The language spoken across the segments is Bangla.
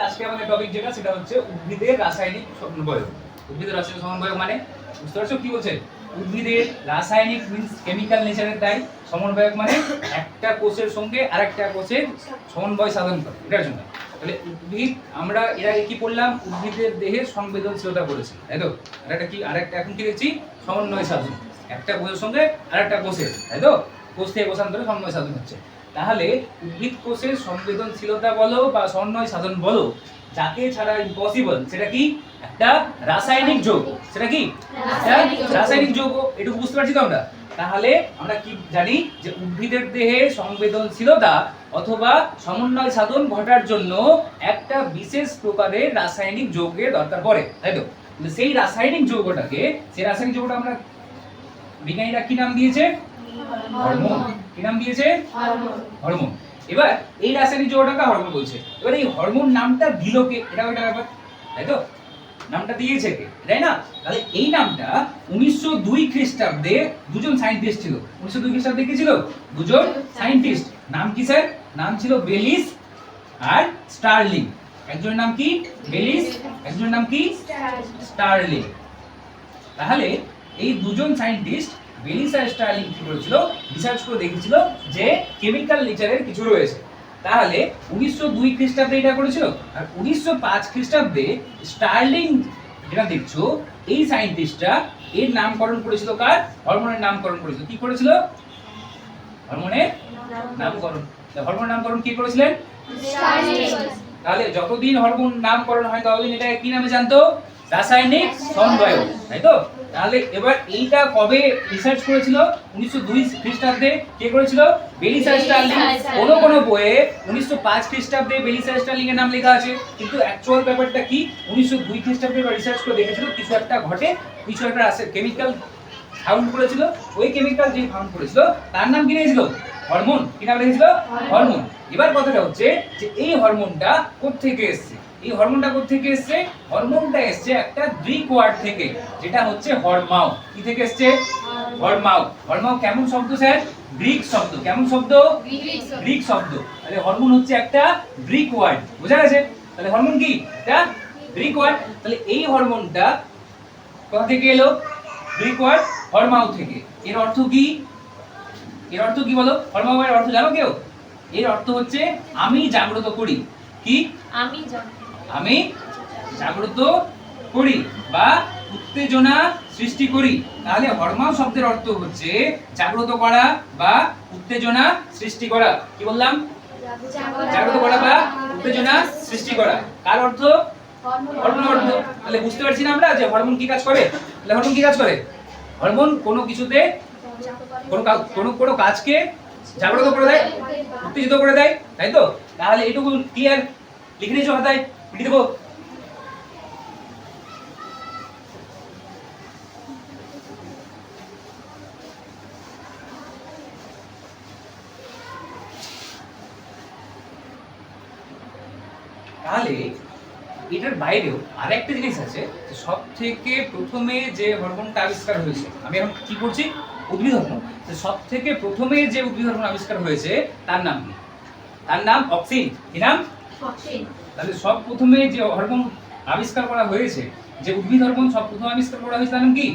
আজকে আমাদের টপিক যেটা সেটা হচ্ছে উদ্ভিদের রাসায়নিক সমন্বয়। উদ্ভিদের রাসায়নিক সমন্বয় মানে বুঝতে পারছো কি বলছে? উদ্ভিদের রাসায়নিক মিন্স কেমিক্যাল নেচারের দায়, সমন্বয়ক মানে একটা কোষের সঙ্গে আরেকটা কোষের সমন্বয় সাধন করে, এটার জন্য। তাহলে উদ্ভিদ আমরা এর আগে কি পড়লাম? উদ্ভিদের দেহের সংবেদনশীলতা করেছি, তাই তো? আরেকটা কি আরেকটা এখন কি দেখছি? সমন্বয় সাধন, একটা কোষের সঙ্গে আরেকটা কোষের, তাই তো? কোষ থেকে কোষান্তরে সমন্বয় সাধন হচ্ছে। তাহলে উদ্ভিদ কোষের সংবেদনশীলতা বলো বা সমন্বয় সাধন বলো, যাকে ছাড়া ইম্পসিবল, সেটা কি? একটা রাসায়নিক যৌগ। সেটা কি? রাসায়নিক যৌগ। এটুকু বুঝতে পারছি তো আমরা? তাহলে আমরা কি জানি যে উদ্ভিদের দেহে সংবেদনশীলতা অথবা সমন্বয় সাধন ঘটার জন্য একটা বিশেষ প্রকারের রাসায়নিক যৌগের দরকার পড়ে, তাই তো? সেই রাসায়নিক যৌগটা আমরা বিজ্ঞানীরা কি নাম দিয়েছে? হরমোন। কি নাম দিয়েছে? হরমোন। এবার এই রাসায়নিক যৌগটাকে হরমোন বলছে। এবার এই হরমোন নামটা দিল কে? এটা একটা ব্যাপার, তাই তো? নামটা দিয়েছে কে, তাই না? তাহলে এই নামটা 1902 খ্রিস্টাব্দে দুজন সায়েন্টিস্ট ছিল। 1902 খ্রিস্টাব্দে কি ছিল? দুজন সায়েন্টিস্ট। নাম কি স্যার? নাম ছিল বেলিস আর স্টার্লিং। একজনের নাম কি? বেলিস, একজনের নাম কি? স্টার্লিং। তাহলে এই দুজন সায়েন্টিস্ট বেলিস আর স্টার্লিং কি করেছিল? রিসার্চ করে দেখেছিল যে কেমিক্যাল নেচারের কিছু রয়েছে। তাহলে 1902 খ্রিস্টাব্দে এটা করেছিল, আর 1905 খ্রিস্টাব্দে স্টার্লিং যেটা দেখছো এই সায়েন্টিস্টরা এর নামকরণ করেছিল কার? হরমোনের নামকরণ করেছিল। কি করেছিল? হরমোনের নামকরণ। হরমোনের নামকরণ কি করেছিলেন? তাহলে যতদিন হরমোন নামকরণ হয় ততদিন এটা কি নামে জানতো? রাসায়নিক সমন্বয়, তাই তো? তাহলে এবার এইটা কবে রিসার্চ করেছিল? 1902 খ্রিস্টাব্দে। কে করেছিল? বেলিস আর স্টার্লিং। কোন বইয়ে 1905 খ্রিস্টাব্দে বেলিস আর স্টার্লিং এর নাম লেখা আছে, কিন্তু অ্যাকচুয়াল ব্যাপারটা কি? 1902 খ্রিস্টাব্দে রিসার্চ করে দেখেছিল কিছু একটা ঘটে, কিছু একটা কেমিক্যাল ফাউন্ড করেছিল। ওই কেমিক্যাল যে ফাউন্ড করেছিল তার নাম কি রেখেছিল? হরমোন। কি নাম রেখেছিল? হরমোন। এবার কথাটা হচ্ছে যে এই হরমোনটা কোত্থেকে এসেছে? এই হরমোনটা কোত্থেকে এসেছে? হরমোনটা এসেছে একটা গ্রিক ওয়ার্ড থেকে, যেটা হচ্ছে হরমাও। কি থেকে এসেছে? হরমাও। হরমাও কেমন শব্দ স্যার? গ্রিক শব্দ। কেমন শব্দ? গ্রিক শব্দ। তাহলে হরমোন হচ্ছে একটা গ্রিক ওয়ার্ড, বোঝা গেছে? তাহলে হরমোন কি? এটা গ্রিক ওয়ার্ড। তাহলে এই হরমোনটা কোথা থেকে এলো? গ্রিক ওয়ার্ড হরমাও থেকে। এর অর্থ কি? এর অর্থ কি বলো? হরমাও এর অর্থ জানো কেউ? এর অর্থ হচ্ছে আমি জাগ্রত করি। কি? আমি জাগ্রত করি বা উত্তেজনা সৃষ্টি করি। তাহলে হরমাও শব্দের অর্থ হচ্ছে জাগ্রত করা বা উত্তেজনা সৃষ্টি করা। কি বললাম? জাগ্রত করা বা উত্তেজনা সৃষ্টি করা। কার অর্থ? হরমোন অর্থ। তাহলে বুঝতে পারছি না আমরা যে হরমোন কি কাজ করে? তাহলে হরমোন কি কাজ করে? হরমোন কোনো কিছুতে কোনো কাজকে জাগ্রত করে দেয়, উত্তেজিত করে দেয়, তাই তো? তাহলে এটুকু ক্লিয়ার? লিখে নিয়েছো খাতায়? লিখে দেবো। তাহলে এটার বাইরেও আরেকটা জিনিস আছে, সব থেকে প্রথমে যে হরমোনটা আবিষ্কার হয়েছে, আমি এখন কি করছি? উদ্ভিদ হরমোন। সব থেকে প্রথমে যে উদ্ভিদ হরমোন আবিষ্কার হয়েছে তার নাম কি? তার নাম অক্সিন। কি নাম? অক্সিন। তাহলে সব প্রথমে যে হরমোন আবিষ্কার করা হয়েছে, যে উদ্ভিদ হরমোন সব প্রথমে আবিষ্কার করা হয়েছে তার নাম কি?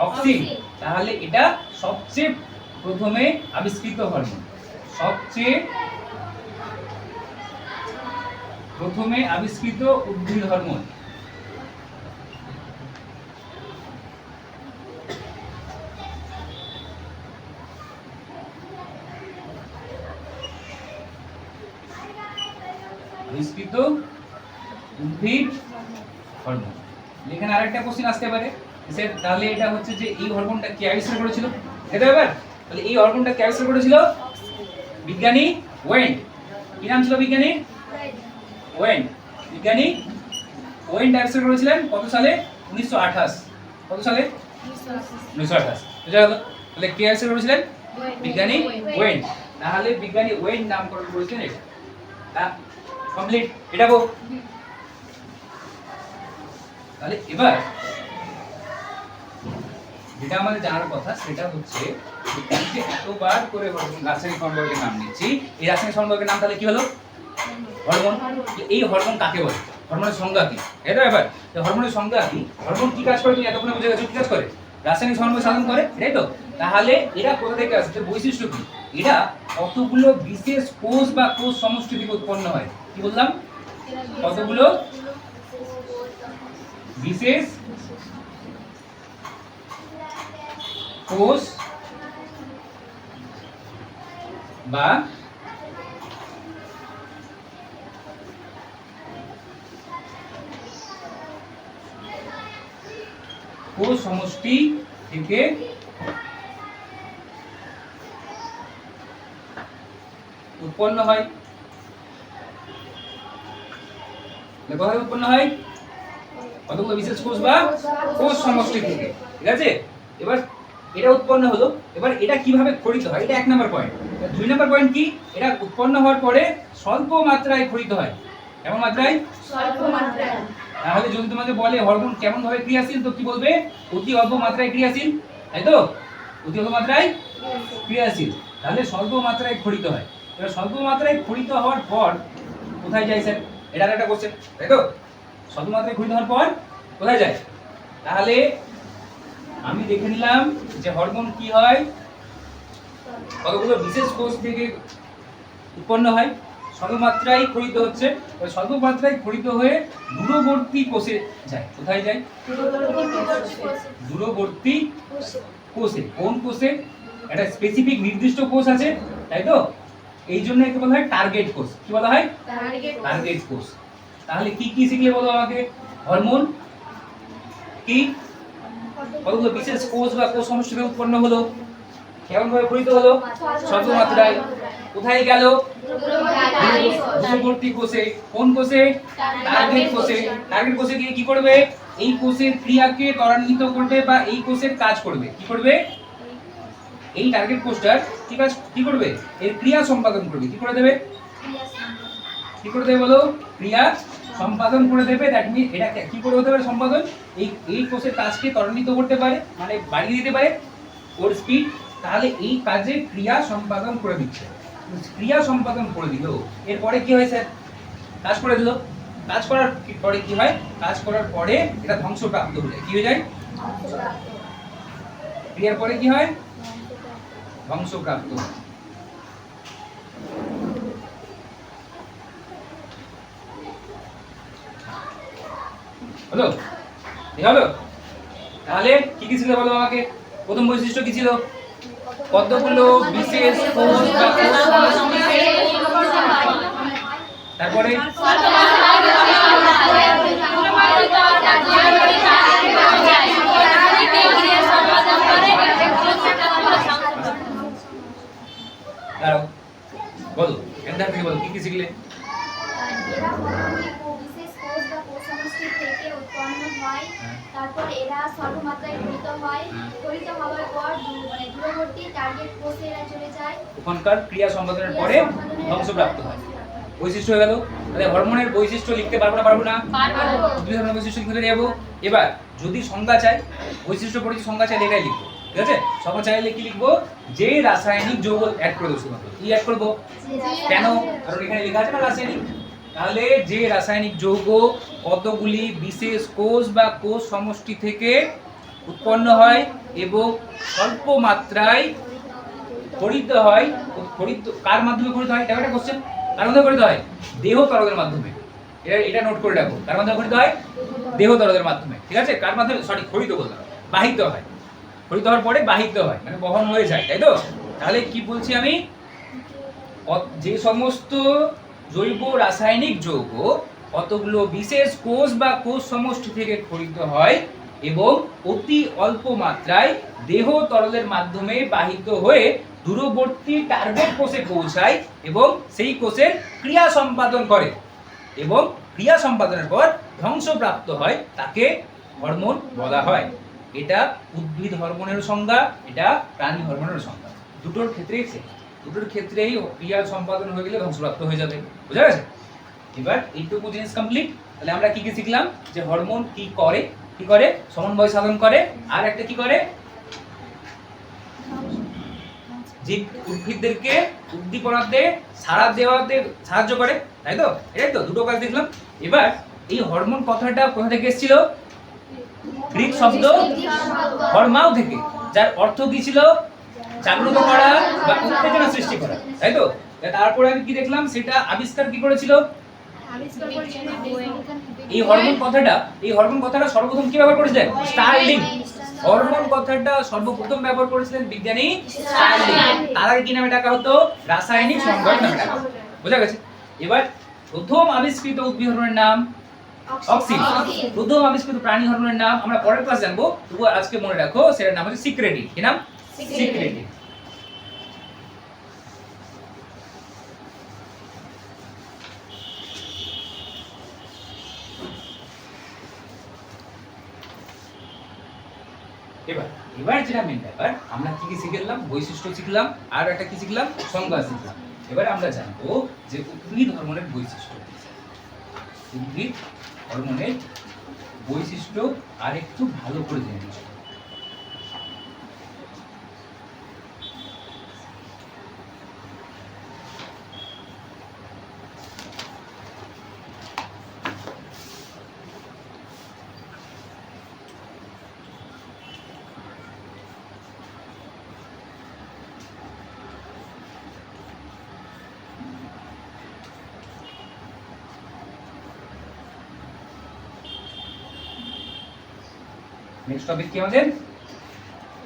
অক্সিন। তাহলে এটা সবচেয়ে প্রথমে আবিষ্কৃত হরমোন, সবচেয়ে প্রথমে আবিষ্কৃত উদ্ভিদ হরমোন। আবিষ্কৃত উদ্ভিদ হরমোন। এখানে আরেকটা কোশ্চেন আসতে পারে স্যার, তাহলে এটা হচ্ছে যে এই হরমোনটা কে আবিষ্কার করেছিল? এটা ব্যাপার। তাহলে এই হরমোনটা কে আবিষ্কার করেছিল? বিজ্ঞানী ওয়েন। কি নাম ছিল বিজ্ঞানী? ওয়েন। বিজ্ঞানী ওয়েন আবিষ্কার করেছিলেন কত সালে? 1928। কত সালে? 1928। বুঝা গেল? তাহলে কে আবিষ্কার করেছিলেন? বিজ্ঞানী ওয়েন। তাহলে বিজ্ঞানী ওয়েন নামকরণ করেছেন এটা। কমপ্লিট? এটা গো। তাহলে এবার যেটা আমাদের জানার কথা সেটা হচ্ছে এতবার করে রাসায়নিক সমন্বয়কের নাম নিচ্ছি, এই রাসায়নিক সমন্বয়কের নাম তাহলে কি হলো? হরমোন। এই হরমোন কাকে বলে, হরমোনের সংজ্ঞা কি, এটা ব্যাপার। হরমোনের সংজ্ঞা কি, হরমোন কি কাজ করে তুমি এতক্ষণে বুঝে গেছো, কি কাজ করে, রাসায়নিক সমন্বয় সাধন করে, তাই তো। তাহলে এরা কোথা থেকে আসছে, বৈশিষ্ট্য কি, এরা কতগুলো বিশেষ কোষ বা কোষ সমষ্টি থেকে উৎপন্ন হয়, কি বললাম, কতগুলো বিশেষ কোষ বা কোষ সমষ্টি থেকে উৎপন্ন হয়, কোথায় উৎপন্ন হয়, কতগুলো বিশেষ কোষ বা কোষ সমষ্টি থেকে, ঠিক আছে। এবার এটা উৎপন্ন হলো, এবার এটা কিভাবে ক্ষরিত হয়, এটা 1 নম্বর পয়েন্ট। 2 নম্বর পয়েন্ট কি, এটা উৎপন্ন হওয়ার পরে স্বল্প মাত্রায় ক্ষরিত হয়, কেমন মাত্রায়, স্বল্প মাত্রায়। তাহলে যদি তোমাকে বলে হরমোন কেমন ভাবে ক্রিয়াশীল, তো কি বলবে, অতি অল্প মাত্রায় ক্রিয়াশীল, তাই তো, অতি অল্প মাত্রায় ক্রিয়াশীল। তাহলে স্বল্প মাত্রায় ক্ষরিত হয়। এবার স্বল্প মাত্রায় ক্ষরিত হওয়ার পর কোথায় যায় স্যার, এটা একটা কোশ্চেন, তাই তো। স্বল্প মাত্রায় ক্ষরিত হওয়ার পর কোথায় যায়, তাহলে আমি দেখে নিলাম যে হরমোন কি হয়, কতগুলো বিশেষ কোষ থেকে উৎপন্ন হয়, স্বল্প মাত্রায় ক্ষরিত হচ্ছে, স্বল্প মাত্রায় ক্ষরিত হয়ে দূরবর্তী কোষে যায়, কোথায় যায়, দূরবর্তী কোষে। কোন কোষে, একটা স্পেসিফিক নির্দিষ্ট কোষ আছে, তাই তো, এই জন্য একে বলা হয় টার্গেট কোষ, কি বলা হয়, টার্গেট কোষ। তাহলে কি কি শিখলে বলো আমাকে, হরমোন কি, কতগুলো বিশেষ কোষ বা কোষ সমষ্টি থেকে উৎপন্ন হলো, কেমন ভাবে ক্ষরিত হলো, স্বল্প মাত্রায়, কোথায় গেল, দূরবর্তী কোষে। কোন কোষে, টার্গেট কোষে। টার্গেট কোষে গিয়ে কি করবে, এই কোষের ক্রিয়াকে ত্বরান্বিত করবে বা এই কোষের কাজ করবে, কি করবে, এই টার্গেট কোষটার কি কাজ, কি করবে, এর ক্রিয়া সম্পাদন করবে, কি করে দেবে, কি করে দেবে বলো, ক্রিয়া সম্পাদন করে দেবে। দ্যাট মিন্স এটা কি করে হতে পারে সম্পাদন, এই কোষের কাজকে ত্বরান্বিত করতে পারে, মানে বাড়িয়ে দিতে পারে ওর স্পিড। তাহলে এই কাজে ক্রিয়া সম্পাদন করে দিচ্ছে, ক্রিয়া সম্পাদন করে দিল, এরপরে কি হয় স্যার, কাজ করে দিল, কাজ করার পরে কি হয়, কাজ করার পরে এটা ধ্বংসপ্রাপ্ত হয়ে যায়, কি হয়ে যায়, ক্রিয়ার পরে কি হয়, ধ্বংসপ্রাপ্ত। হলো, হলো। তাহলে কি কি ছিল বলো আমাকে, প্রথম বৈশিষ্ট্য কি ছিল, কতগুলো বিশেষ কোষ বা কোষ সমষ্টি, তারপরে বলো, একদম থেকে বলো কি কি শিখলে, তারপর এরা স্বল্প মাত্রায় ক্ষরিত হয়, ক্ষরিত হওয়ার পর মানে দূরবর্তী টার্গেট কোষে এরা চলে যায়, ওখানকার ক্রিয়া সম্পাদনের পরে ধ্বংসপ্রাপ্ত হয়। বৈশিষ্ট্য হয়ে গেল। তাহলে হরমোনের বৈশিষ্ট্য লিখতে পারবো না, পারবো না, উদ্ভিদ হরমোনের বৈশিষ্ট্য লিখতে যাবো। এবার যদি সংজ্ঞা চাই, বৈশিষ্ট্য পরিচয় সংজ্ঞা চাইলে এটাই লিখবো, ঠিক আছে। সংজ্ঞা চাইলে কি লিখবো, যে রাসায়নিক যৌগ অ্যাড করে দেবো, শুধুমাত্র কি অ্যাড করবো, কেন, কারণ এখানে লেখা আছে না রাসায়নিক। তাহলে যে রাসায়নিক যৌগ কতগুলি বিশেষ কোষ বা কোষ সমষ্টি থেকে উৎপন্ন হয় এবং স্বল্প মাত্রায় ক্ষরিত হয়, ক্ষরিত কার মাধ্যমে ক্ষরিত হয়, এটা একটা কোশ্চেন, কার মাধ্যমে ক্ষরিত হয়, দেহ তরলের মাধ্যমে। এটা নোট করে রাখো, কার মাধ্যমে ক্ষরিত হয়, দেহ তরলের মাধ্যমে, ঠিক আছে। কার মাধ্যমে, সরি ক্ষরিত বলতে হবে, বাহিত হয়, ক্ষরিত হওয়ার পরে বাহিত হয়, মানে বহন হয়ে যায়, তাই তো। তাহলে কি বলছি আমি, যে সমস্ত জৈব রাসায়নিক যৌগ কতগুলো বিশেষ কোষ বা কোষ সমষ্টি থেকে ক্ষরিত হয় এবং অতি অল্প মাত্রায় দেহ তরলের মাধ্যমে বাহিত হয়ে দূরবর্তী টার্গেট কোষে পৌঁছায় এবং সেই কোষের ক্রিয়া সম্পাদন করে এবং ক্রিয়া সম্পাদনের পর ধ্বংসপ্রাপ্ত হয়, তাকে হরমোন বলা হয়। এটা উদ্ভিদ হরমোনের সংজ্ঞা, এটা প্রাণী হরমোনের সংজ্ঞা, দুটোর ক্ষেত্রেই সেম, দুটোর ক্ষেত্রেই ক্রিয়া সম্পাদন হয়ে গেলে ধ্বংসপ্রাপ্ত হয়ে যাবে, বুঝা গেছে। এবার এইটুকু জিনিস কমপ্লিট। তাহলে আমরা কি কি শিখলাম, যে হরমোন কি করে, কি করে, সমন্বয় সাধন করে, আর একটা কি করে, যে উদ্ভিদদেরকে উদ্দীপনাতে সাড়া দেওয়াতে সাহায্য করে, তাই তো? এটাই তো দুটো কাজ দেখলাম। এবার এই হরমোন কথাটা কোথা থেকে এসেছিল? গ্রিক শব্দ হরমাও থেকে, যার অর্থ কি ছিল? জাগ্রত করা বা উত্তেজনা সৃষ্টি করা, তাই তো? তারপরে আমি কি দেখলাম, সেটা আবিষ্কার কি করেছিল? এই হরমোন কথাটা সর্বপ্রথম কি ব্যবহার করেছিলেন? স্টার্লিং। হরমোন কথাটা সর্বপ্রথম ব্যবহার করেছিলেন বিজ্ঞানী স্টার্লিং। তার আগে কি নামে ডাকা হতো? রাসায়নিক সমবায় নামে ডাকা হতো। বোঝা গেছে? এবার প্রথম আবিষ্কৃত উদ্ভিদ হরমোনের নাম অক্সিন। প্রথম আবিষ্কৃত প্রাণী হরমোনের নাম আমরা পরের ক্লাস জানবো, তবুও আজকে মনে রাখো সেটার নাম হচ্ছে সিক্রেটিন। কি নাম? সিক্রেটিন। এবার যেটা মেন ব্যাপার, আমরা কি কি শিখলাম? বৈশিষ্ট্য শিখলাম, আর একটা কি শিখলাম? সংজ্ঞা শিখলাম। এবার আমরা জানবো যে উদ্ভিদ হরমোনের বৈশিষ্ট্য। উদ্ভিদ হরমোনের বৈশিষ্ট্য আর একটু ভালো করে জেনে নিচ্ছি। নেক্সট টপিক কি আমাদের?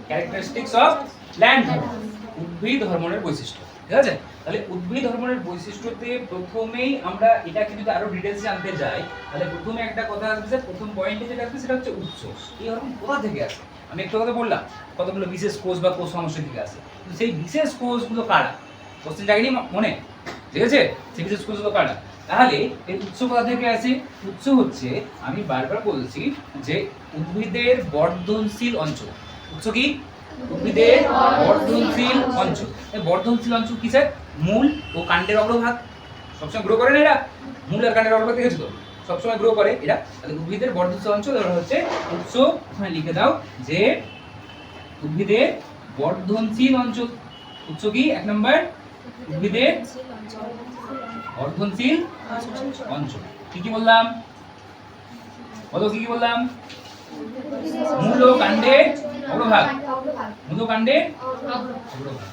ক্যারেক্টারিস্টিক্স অফ প্ল্যান্ট হরমোন, উদ্ভিদ হরমোনের বৈশিষ্ট্য। ঠিক আছে? তাহলে উদ্ভিদ হরমোনের বৈশিষ্ট্যতে প্রথমেই আমরা এটাকে যদি আরো ডিটেইলস জানতে যাই, তাহলে প্রথমে একটা কথা আসবে, প্রথম পয়েন্টে যেটা আসবে সেটা হচ্ছে উৎস। এই হরমোন কোথা থেকে আসে? আমি একটু কথা বললাম, কতগুলো বিশেষ কোষ বা কোষ সমষ্টি থেকে আসে। কিন্তু সেই বিশেষ কোষগুলো কারা? কোশ্চেন জায়গায় মনে, ঠিক আছে? সেই বিশেষ কোষগুলো কারা? তাহলে এর উৎস কোথা থেকে আসে? উৎস হচ্ছে, আমি বারবার বলছি যে উদ্ভিদের বর্ধনশীল অঞ্চল। উৎস কি? উদ্ভিদের বর্ধনশীল অঞ্চল। এই বর্ধনশীল অঞ্চল কি স্যার? মূল ও কাণ্ডের অগ্রভাগ। সবসময় গ্রো করে না এরা? মূল আর কাণ্ডের অগ্রভাগ দেখেছো তো? সবসময় গ্রো করে এরা। তাহলে উদ্ভিদের বর্ধনশীল অঞ্চল এরা হচ্ছে উৎস। ওখানে লিখে দাও যে উদ্ভিদের বর্ধনশীল অঞ্চল। উৎস কি? এক নম্বর, উদ্ভিদের বর্ধনশীল অঞ্চল। কি কি বললাম? বলো কি কি বললাম? মূল ও কাণ্ডের অগ্রভাগ। মূল ও কাণ্ডের অগ্রভাগ।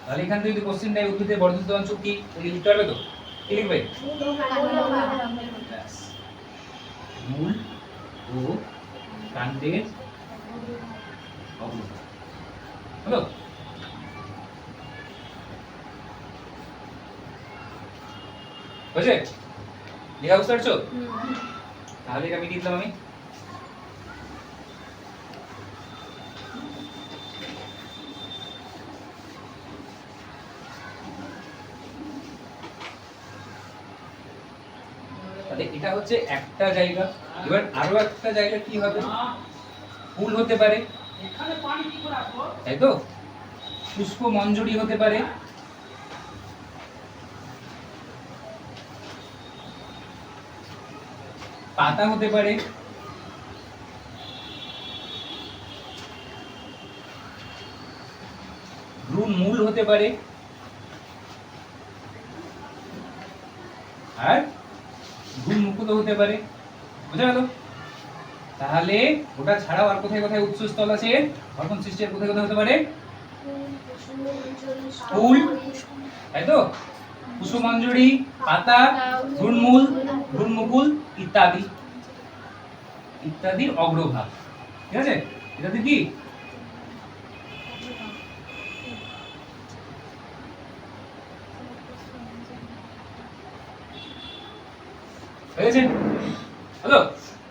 তাহলে এখান থেকে যদি কোশ্চেন দেয় উদ্ভিদের বর্ধনশীল অঞ্চল কি, লিখতে পারবে তো? কি লিখবে? মূল ও কাণ্ডের অগ্রভাগ। হলো? বুঝে? লেখা বুঝতে পারছো? তাহলে এটা মিটিয়ে দিলাম আমি। তাহলে এটা হচ্ছে একটা জায়গা। এবার আরো একটা জায়গা কি হবে? ফুল হতে পারে, তাই তো? পুষ্প মঞ্জরি হতে পারে, পাতা হতে পারে, ভ্রূণ মূল হতে পারে, আর ভ্রূণ মুকুল হতে পারে। বুঝা গেল? তাহলে ওটা ছাড়াও আর কোথায় কোথায় উৎসস্থল আছে? হরমোন সৃষ্টির কোথায় কোথায় হতে পারে? ফুল, তাই তো? পুষ্পমঞ্জরি, পাতা, ভ্রূণমূল, ভ্রূণমুকুল ইত্যাদি ইত্যাদির অগ্রভাগ। ঠিক আছে? ইত্যাদি কি? হয়েছে? হলো?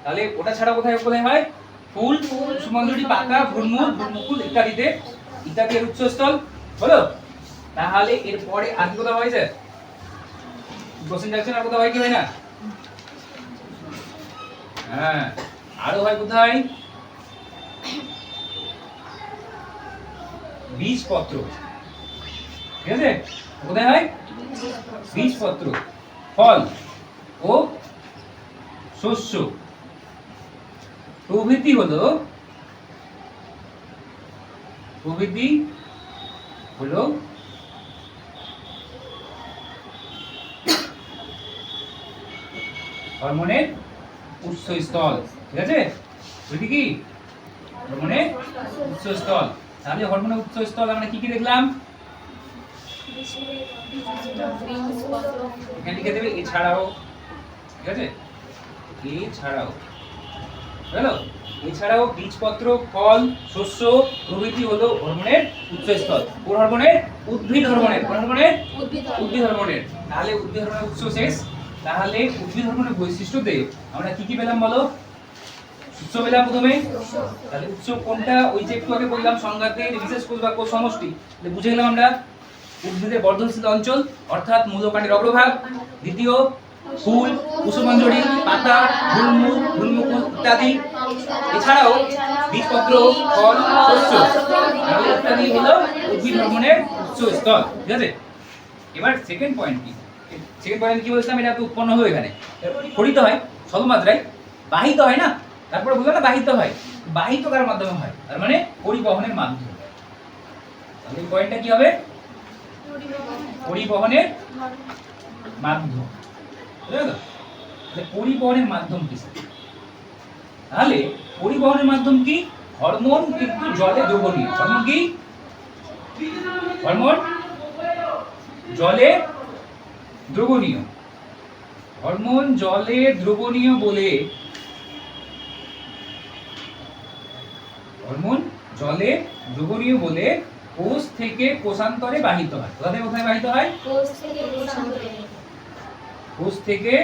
তাহলে ওটা ছাড়া কোথায় কোথায় হয়? ফুল, পুষ্পমঞ্জরি, পাতা, ভ্রূণমূল, ভ্রূণমুকুল ইত্যাদিতে, ইত্যাদি এর উৎসস্থল। হলো? তাহলে এরপরে আর কি কোথাও হয় স্যার? কোশ্চেন যাচ্ছে আর কোথাও হয় কি হয় না? হ্যাঁ, আরো হয় কোথায়? বীজপত্র। ঠিক আছে? কোথায় হয়? বীজপত্র, ফল ও শস্য প্রভৃতি হলো হরমোনের উৎসস্থল। ঠিক আছে, বুঝলি কি হরমোনের উৎসস্থল। তাহলে হরমোনের উৎসস্থল আমরা কি কি দেখলাম? এখানে লিখে দেবে এছাড়াও। ঠিক আছে, এছাড়াও হলো এছাড়াও বীজপত্র, ফল, শস্য প্রভৃতি হলো হরমোনের উৎসস্থল। কোন হরমোনের? উদ্ভিদ হরমোনের। কোন হরমোনের? উদ্ভিদ হরমোনের। তাহলে উদ্ভিদ হরমোনের উৎস শেষ। তাহলে উদ্ভিদ হরমোনের বৈশিষ্ট্যতে আমরা কি কি পেলাম বলো? উৎস পেলাম প্রথমে। তাহলে উৎস কোনটা? ওই যে একটু আগে বললাম সংজ্ঞাতে, বিশেষ কোষ বা কোষ সমষ্টি। বুঝে গেলাম আমরা উদ্ভিদের বর্ধনশীল অঞ্চল অর্থাৎ মূলকাণ্ডের অগ্রভাগ। দ্বিতীয় ফুল, কুসুমাঞ্জরি, পাতা, মূলমূল, মূলমুকুল ইত্যাদি। এছাড়াও বীজপত্র, ফল, শস্য ইত্যাদি হলো উদ্ভিদ হরমোনের উৎসস্থল। ঠিক আছে, এবার সেকেন্ড পয়েন্ট কি? সেকেন্ড পয়েন্ট কি বলছিলাম? এটা তো উৎপন্ন হয় এখানে, ফলিত হয় স্বল্পমাত্রায়, বাহিত হয় না। তারপরে বললাম না বাহিত হয়, বাহিত কার মাধ্যমে হয়? তার মানে পরিবহনের মাধ্যমে। তাহলে এই পয়েন্টটা কি হবে? পরিবহনের মাধ্যম। বুঝলে তো? পরিবহনের মাধ্যম কি? তাহলে পরিবহনের মাধ্যম কি? হরমোন কিন্তু জলে দ্রবণীয়। হরমোন কি? হরমোন জলে দ্রবণীয়। হরমোন জলে দ্রবণীয় বলে হরমোন জলে দ্রবণীয় বলে কোষ থেকে কোষান্তরে বাহিত হয়। কোথা থেকে কোথায় বাহিত হয়? কোষ থেকে কোষান্তরে। কোষ থেকে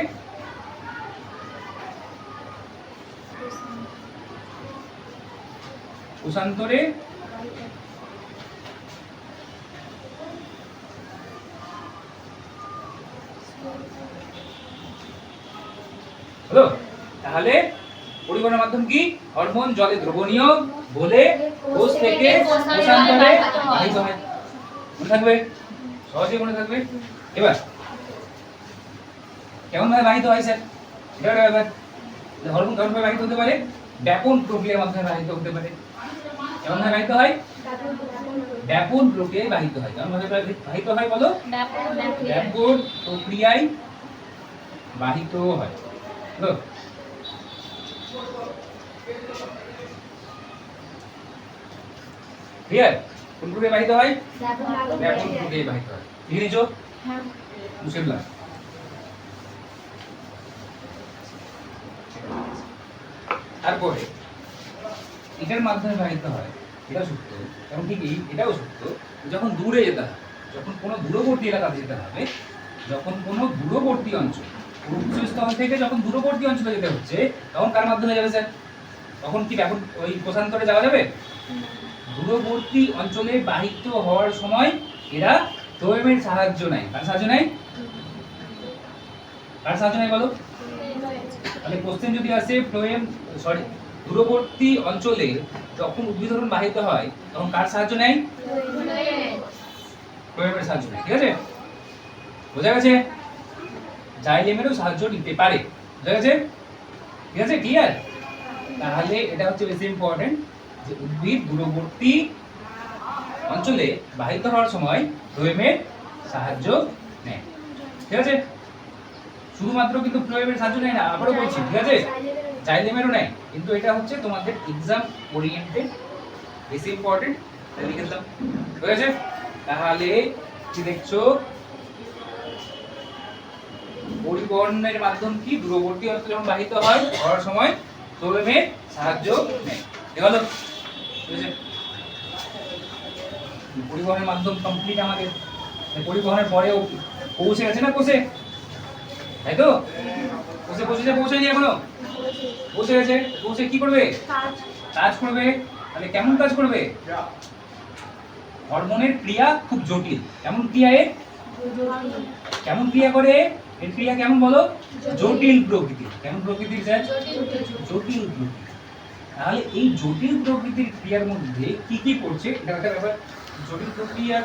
কোষান্তরে হলো। তাহলে পরিবহনের মাধ্যম কি? হরমোন জলে দ্রবণীয় বলে কোষ থেকে কোষান্তরে বাহিত হয়। মনে থাকবে, সহজে মনে থাকবে। এবার কেমন ভাবে বাহিত হয় স্যার? এটা একটা ব্যাপার। হরমোন কেমন ভাবে বাহিত হতে পারে? ব্যাপন প্রক্রিয়ার মাধ্যমে বাহিত হতে পারে। কেমন ভাবে বাহিত হয়? ব্যাপন প্রক্রিয়ায় বাহিত হয়। কেমন ভাবে বাহিত হয় বলো? ব্যাপন প্রক্রিয়ায় বাহিত হয়। হলো। ক্লিয়ার? কোন প্রক্রিয়ায় বাহিত হয়? ব্যাপন প্রক্রিয়ায় বাহিত হয়। লিখে নিছো? হ্যাঁ। মুছে ফেলা। তারপরে এটার মাধ্যমে বাহিত হয়, এটা সত্য। এবং ঠিক এটাও সত্য, যখন দূরে যেতে হবে, যখন কোনো দূরবর্তী এলাকাতে যেতে হবে, যখন কোনো দূরবর্তী অঞ্চল, উৎসস্থল থেকে যখন দূরবর্তী অঞ্চলে যেতে হচ্ছে, তখন কার মাধ্যমে যাবে স্যার? তখন কি এখন ওই কোষান্তরে যাওয়া যাবে? দূরবর্তী অঞ্চলে বাহিত হওয়ার সময় এরা ফ্লোয়েমের সাহায্য নেয়। কার সাহায্য নেয়? কার সাহায্য নেয় বলো? তাহলে কোশ্চেন যদি আসে দূরবর্তী অঞ্চলে যখন উদ্ভিদ হরমোন বাহিত হয় তখন কার সাহায্য নেয়? ফ্লোয়েমের সাহায্য নেয়। ঠিক আছে, বোঝা গেছে? জাইলেমেরও সাহায্য নিতে পারে। বোঝা গেছে? ঠিক আছে, ক্লিয়ার? তাহলে এটা হচ্ছে বেশি ইম্পর্টেন্ট যে উদ্ভিদ দূরবর্তী অঞ্চলে বাহিত হওয়ার সময় ফ্লোয়েমের সাহায্য নেয়। ঠিক আছে, শুধুমাত্র কিন্তু ফ্লোয়েমের সাহায্য নেয় না, আবারও বলছি। ঠিক আছে, জাইলেমেরও নেয়, কিন্তু এটা হচ্ছে তোমাদের এক্সাম ওরিয়েন্টেড, বেশি ইম্পর্টেন্ট, লিখে দিলাম। ঠিক আছে, তাহলে কি দেখছো? পরিবহনের মাধ্যম কি? দূরবর্তী অঞ্চলে যখন বাহিত হয় হওয়ার সময় ফ্লোয়েমের সাহায্য নেয়। ঠিক আছে, পরিবহনের মাধ্যম কমপ্লিট আমাদের। পরিবহনের পরেও পৌঁছে গেছে না কোষে, তাই তো? কোষে পৌঁছায়নি এখনো? পৌঁছে গেছে। পৌঁছে কি করবে? কাজ করবে। তাহলে কেমন কাজ করবে? হরমোনের ক্রিয়া খুব জটিল। কেমন ক্রিয়া এর? কেমন ক্রিয়া করে? এর ক্রিয়া কেমন বলো? জটিল প্রকৃতির। কেমন প্রকৃতির স্যার? জটিল প্রকৃতির। তাহলে এই জটিল প্রকৃতির ক্রিয়ার মধ্যে কি কি পড়ছে এটা একটা ব্যাপার। জটিল প্রক্রিয়া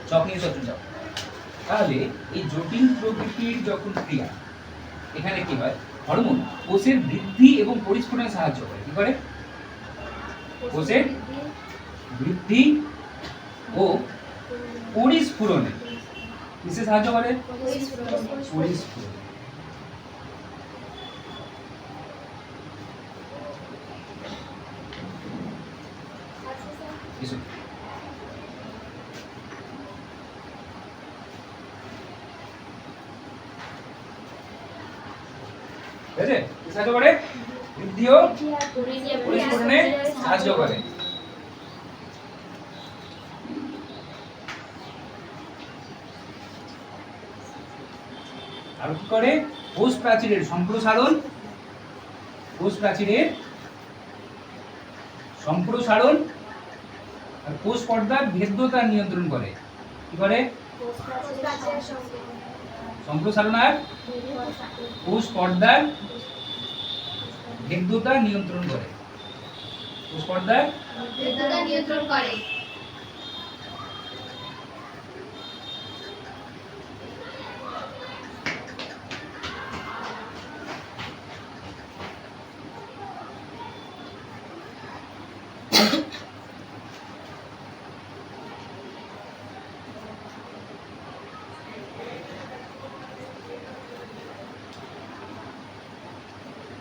চক নিয়ে চর্চা যাও। তাহলে এই জটিল প্রকৃতির যখন ক্রিয়া, এখানে কি হয়? হরমোন কোষের বৃদ্ধি এবং পরিস্ফুটনে সাহায্য করে। কি করে? কোষের বৃদ্ধি ও পরিস্ফুরণে কিসে সাহায্য করে? পরিস্ফুরণ। এসো। ঠিক আছে? কি সাহায্য করে? বৃদ্ধি ও পরিস্ফুরণে সাহায্য করে। আর কি করে? কোষ প্রাচীরের সম্প্রসারণ, কোষ প্রাচীরের সম্প্রসারণ আর কোষ পর্দার ভেদ্যতা নিয়ন্ত্রণ করে। কি করে? সম্প্রসারণ আর কোষ পর্দার ভেদ্যতা নিয়ন্ত্রণ করে। কোষ পর্দার নিয়ন্ত্রণ করে।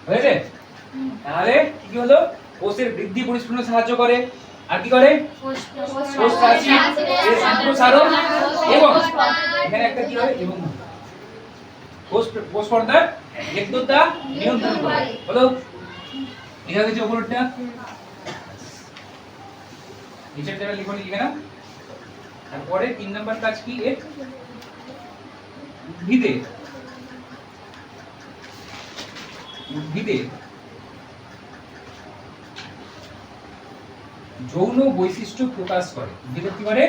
হয়েছে? তাহলে কি হলো? কোষের বৃদ্ধি পরিস্ফুরণে সাহায্য করে। আর কি করে? কোষ প্রাচীর এর সম্প্রসারণ এবং এখানে একটা কি হবে? এবং কোষ পর্দার ভেদ্যতা নিয়ন্ত্রণ করে। হলো? এটা হচ্ছে উপরেরটা। নিচের জায়গা লিখো, লিখে নাও। তারপরে 3 নাম্বার কাজ কি? এর উদ্ভিদে যৌন বৈশিষ্ট্য প্রকাশ করে। উদ্ভিদে কি করে?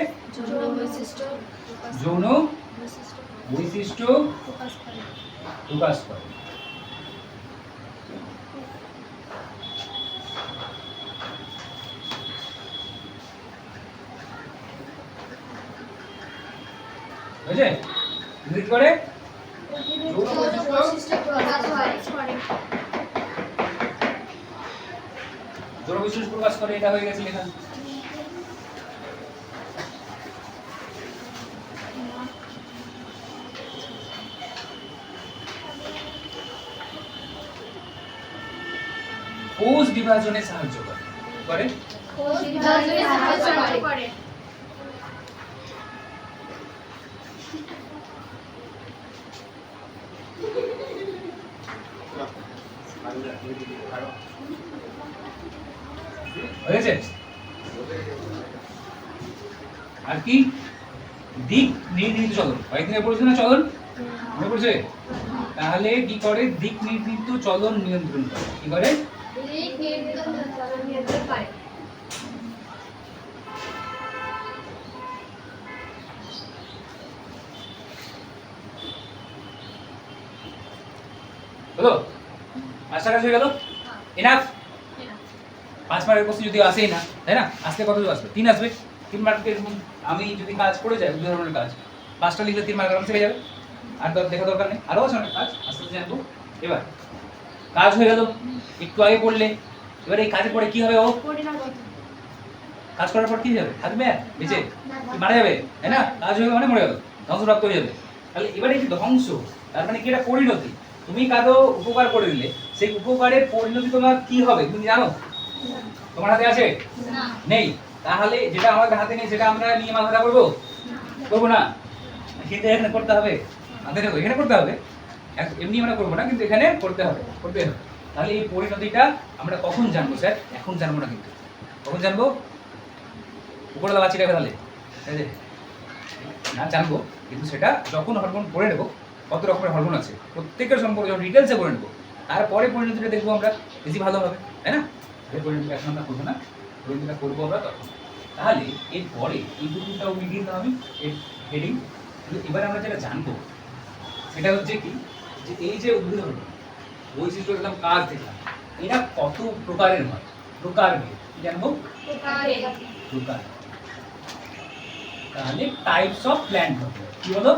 যৌন বৈশিষ্ট্য প্রকাশ করে। বুঝলে? উদ্ভিদ করে যৌন বৈশিষ্ট্য যৌন বৈশিষ্ট্য প্রকাশ করে। এটা হয়ে গেছে লেখা। কোষ বিভাজনে সাহায্য করে। কি করে? কোষ বিভাজনে সাহায্য করে। হয়েছে? আর কি? দিক নির্ণীত চলন। কয়েকদিনে পড়েছে না চলন? মনে পড়ছে? তাহলে কি করে? দিক নির্ণীত চলন নিয়ন্ত্রণ করে। কি করে? দিক নির্ণীত চলন নিয়ন্ত্রণ করে। হলো? আশা কাজ হয়ে গেল? এনাফ? 5 মার্কের কোশ্চেন যদি আসেই না, তাই না? আসলে কত আসবে? 3 আসবে। 3 মার্কের আমি যদি কাজ করে যাই, উদাহরণের কাজ 5টা লিখলে 3 মার্ক আরামসে হয়ে যাবে। আর দেখা দরকার নেই। আরো আছে অনেক কাজ, আস্তে আস্তে জানবো। এবার কাজ হয়ে গেল, একটু আগে পড়লে। এবার এই কাজের পরে কি হবে? ও কাজ করার পর কি হবে? থাকবে বেঁচে? মারা যাবে, তাই না? কাজ হয়ে গেলে মানে মরে গেল, ধ্বংসপ্রাপ্ত হয়ে যাবে। তাহলে এবারে এই যে ধ্বংস, তার মানে কি? এটা পরিণতি। তুমি কারো উপকার করে দিলে, সেই উপকারের পরিণতি তোমার কি হবে তুমি জানো? তোমার হাতে আছে? নেই। তাহলে যেটা আমাদের হাতে নেই সেটা আমরা নিয়ে মাথাটা করবো? করবো না। কিন্তু এখানে করতে হবে। এখানে করতে হবে, এমনি আমরা করবো না, কিন্তু এখানে করতে হবে, করতে হবে। তাহলে এই পরিণতিটা আমরা কখন জানবো স্যার? এখন জানবো না। কিন্তু কখন জানবো? উপরে বাঁচিয়ে রাখবে তাহলে না, জানবো। কিন্তু সেটা যখন হরমোন পড়ে নেবো, কত রকমের হরমোন আছে প্রত্যেকের সম্পর্কে যখন ডিটেলসে করে নেবো, তারপরে পরিণতিটা দেখবো আমরা, বেশি ভালো হবে, তাই না? এই পরিণতিটা এখন আমরা করবো না, পরিণতিটা করবো আমরা তখন। তাহলে এরপরে এই দুটোটাও মিডিয়ে দিতে হবে এর হেডিং। এবার আমরা যেটা জানবো সেটা হচ্ছে কি, যে এই যে উদ্ভিদ বৈশিষ্ট্য দেখলাম, কাজ দেখলাম, এরা কত প্রকারের হয়, প্রকার কি জানবো? প্রকার। তাহলে টাইপস অফ প্ল্যান্ট হবে। কি হলো?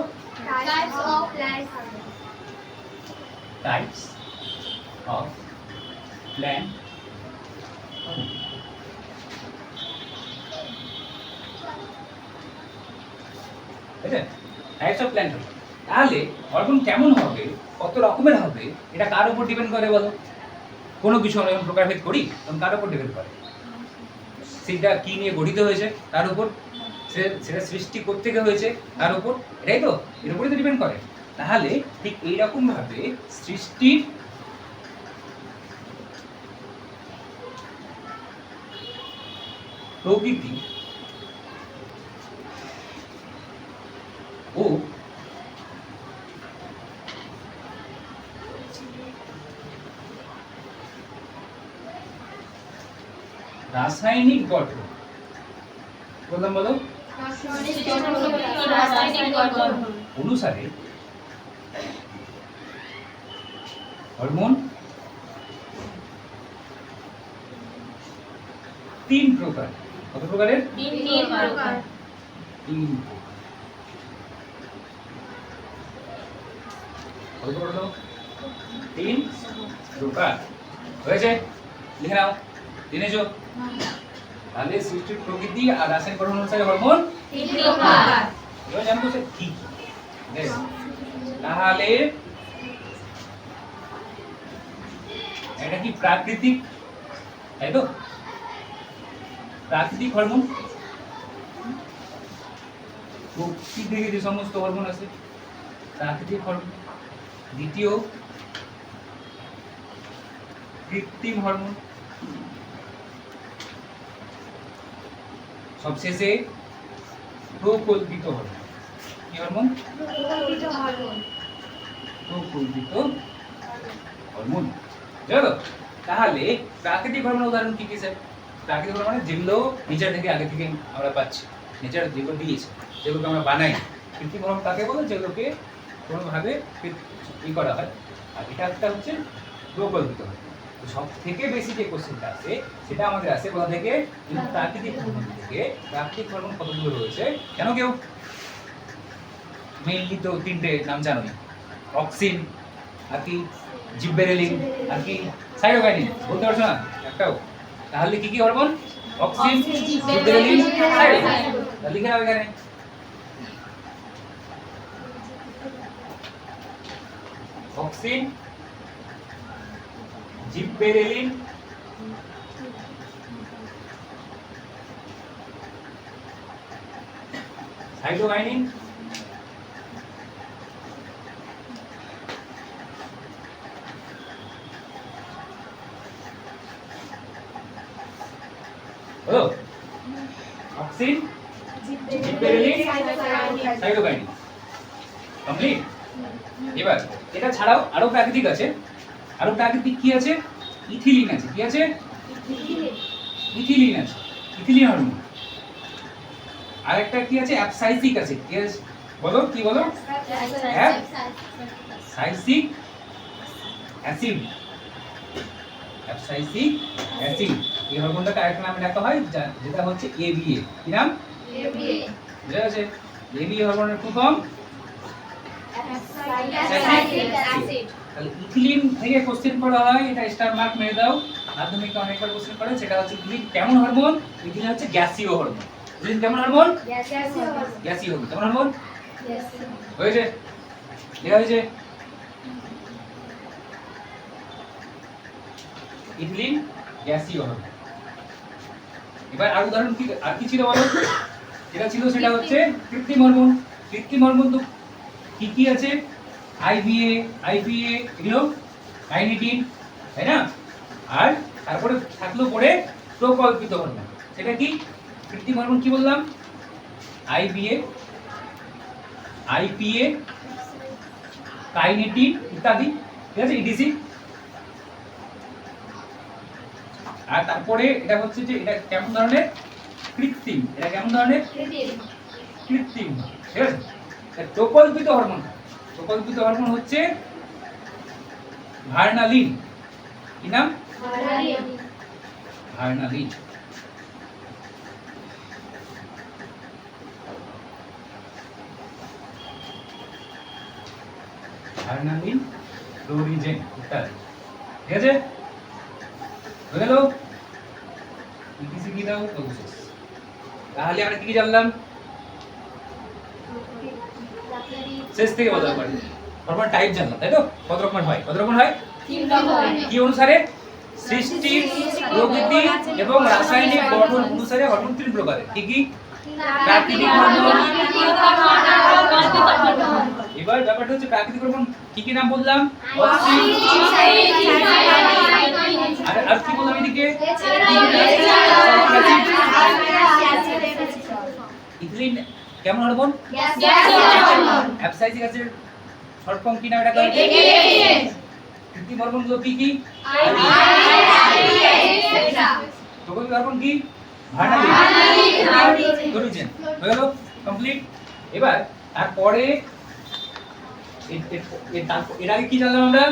Types of plant. Types of plant. ঠিক আছে? Types of plant hormone. তাহলে হরমোন কেমন হবে, কত রকমের হবে, এটা কার উপর ডিপেন্ড করে বলো? কোনো কিছু আমরা যখন প্রকারভেদ করি তখন কার উপর ডিপেন্ড করে? সেটা কি নিয়ে গঠিত হয়েছে তার উপর, সেটা সৃষ্টি কোত্থেকে হয়েছে তার উপর, এটাই তো, এর উপরেই তো ডিপেন্ড করে। তাহলে ঠিক এইরকম ভাবে সৃষ্টির প্রকৃতি ও রাসায়নিক গঠন, বললাম বলো, অনুসারে হরমোন 3 প্রকার। কত প্রকারের? 3 প্রকার। 3 প্রকার। কত প্রকার হলো? 3 প্রকার। হয়েছে? লিখে নাও। জেনেছো? তাহলে সৃষ্টির প্রকৃতি আর রাসায়নিক গঠন অনুসারে হরমোন 3 প্রকার। এবার জানবো সে কি কি। বেশ। তাহলে এটা কি প্রাকৃতিক, তাই তো? প্রাকৃতিক হরমোন, প্রকৃতি থেকে যে সমস্ত হরমোন আছে প্রাকৃতিক হরমোন। দ্বিতীয় কৃত্রিম হরমোন। সবশেষে প্রকল্পিত হরমোন। কি হরমোন? প্রকল্পিত হরমোন। প্রকল্পিত হরমোন। বুঝলো? তাহলে প্রাকৃতিক হরমোনের উদাহরণ কি কি স্যার? প্রাকৃতিক হরমোন মানে যেগুলো নেচার থেকে আগে থেকে আমরা পাচ্ছি, নেচার যেগুলো দিয়েছে, যেগুলোকে আমরা বানাই। কৃত্রিম হরমোন কাকে বলে? যেগুলোকে কোনোভাবে ই করা হয়। আর এটা একটা হচ্ছে প্রকল্পিত হরমোন। তো সব থেকে বেশি যে কোশ্চেনটা আছে সেটা আমাদের আছে কোথা থেকে? প্রাকৃতিক হরমোন থেকে। প্রাকৃতিক হরমোন কতগুলো রয়েছে কেন কেউ? মেইনলি তো 3টে নাম জানোই, অক্সিন, আর কি জিববেরেলিন, আর কি সাইটোকাইনিন। বলতে পারছো না একটাও? তাহলে কি কি হরমোন? Auxin, gibberellin, cytokinin. তাহলে লিখে নাও এখানে। অক্সিন, জিববেরেলিন, সাইটোকাইনিন, হলো? Auxin, gibberellin, cytokinin. কমপ্লিট? এবার এটা ছাড়াও আরো প্রাকৃতিক আছে। আরো প্রাকৃতিক কি আছে? ইথিলিন আছে। কি আছে? ইথিলিন আছে, ইথিলিন হরমোন। আরেকটা কি আছে? অ্যাবসাইসিক আছে। কি আছে বলো? কি বলো? অ্যাবসাইসিক অ্যাসিড। অ্যাবসাইসিক অ্যাসিড। এই হরমোনটাকে আরেকটা নামে ডাকা হয় যেটা হচ্ছে এবিএ। কি নাম? এবিএ। বুঝা গেছে? এবিএ হরমোনের ফুল ফর্ম অ্যাবসাইসিক অ্যাসিড। তাহলে ইথিলিন থেকে কোশ্চেন করা হয়, এটা স্টার মার্ক মেরে দাও। মাধ্যমিকে অনেকবার কোশ্চেন করে। সেটা হচ্ছে ইথিলিন কেমন হরমোন? ইথিলিন হচ্ছে গ্যাসীয় হরমোন। ইথিলিন কেমন হরমোন? গ্যাসীয় হরমোন। কেমন হরমোন? হয়েছে? লেখা হয়েছে? ইথিলিন গ্যাসীয় হরমোন। এবার আর উদাহরণ কি, আর কি ছিল বলো? যেটা ছিল সেটা হচ্ছে কৃত্রিম হরমোন। কৃত্রিম হরমোন তো কি কি আছে? আইবিএ, আইপিএ, এগুলো কাইনেটিন, তাই না? আর তারপরে থাকলো পরে প্রকল্পিত হরমোন। সেটা কি? কৃত্রিম হরমোন কি বললাম? আইবিএ, আইপিএ, কাইনেটিন ইত্যাদি। ঠিক আছে? ইডিসি। আর তারপরে এটা হচ্ছে যে এটা কেমন ধরনের? কৃত্রিম। এটা কেমন ধরনের? কৃত্রিম। ঠিক আছে? প্রকল্পিত হরমোন, প্রকল্পিত হরমোন হচ্ছে ভার্নালিন। কি নাম? ভার্নালিন। ভার্নালিন, ফ্লোরিজেন ইত্যাদি। ঠিক আছে? হয়ে গেল? কি দাও? তাহলে আমরা কি কি জানলাম? শেষ থেকে বলতে পারি। হরমোন টাইপ জানলাম, তাই তো? কত রকমের হয়? কত রকমের হয়? 3 রকম। কি অনুসারে? সৃষ্টি, প্রকৃতি এবং রাসায়নিক গঠন অনুসারে হরমোন 3 প্রকারের। কি কি? প্রাকৃতিক হরমোন। এবার ব্যাপারটা হচ্ছে প্রাকৃতিক হরমোন কি কি নাম বললাম? আর কি বললাম এদিকে? ইথিলিন কেমন হরমোন? অ্যাবসাইসিক অ্যাসিড শর্ট ফর্ম কি নাম এটা? কৃত্রিম হরমোনগুলো কি কি? প্রকৃতিক হরমোন কি? ভার্নালিন। হয়ে গেল কমপ্লিট। এবার তারপরে এর আগে কি জানলাম আমরা?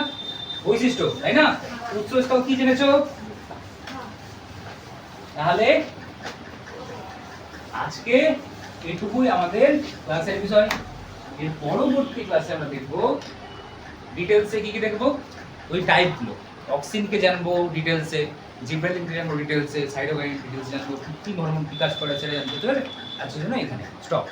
বৈশিষ্ট্য, তাই না? উৎসস্থল কি জেনেছো? তাহলে আজকে এটুকুই আমাদের ক্লাসের বিষয়। এর পরবর্তী ক্লাসে আমরা দেখব ডিটেইলসে কি কি দেখব, ওই টাইপগুলো। অক্সিনকে জানবো ডিটেইলসে, জিব্রেলিনকে জানবো ডিটেইলসে, সাইটোকাইন ডিটেইলসে জানবো, কৃত্রিম হরমোন কি কাজ করে সেটা জানবো। ঠিক আছে? আজকের জন্য এখানে স্টপ।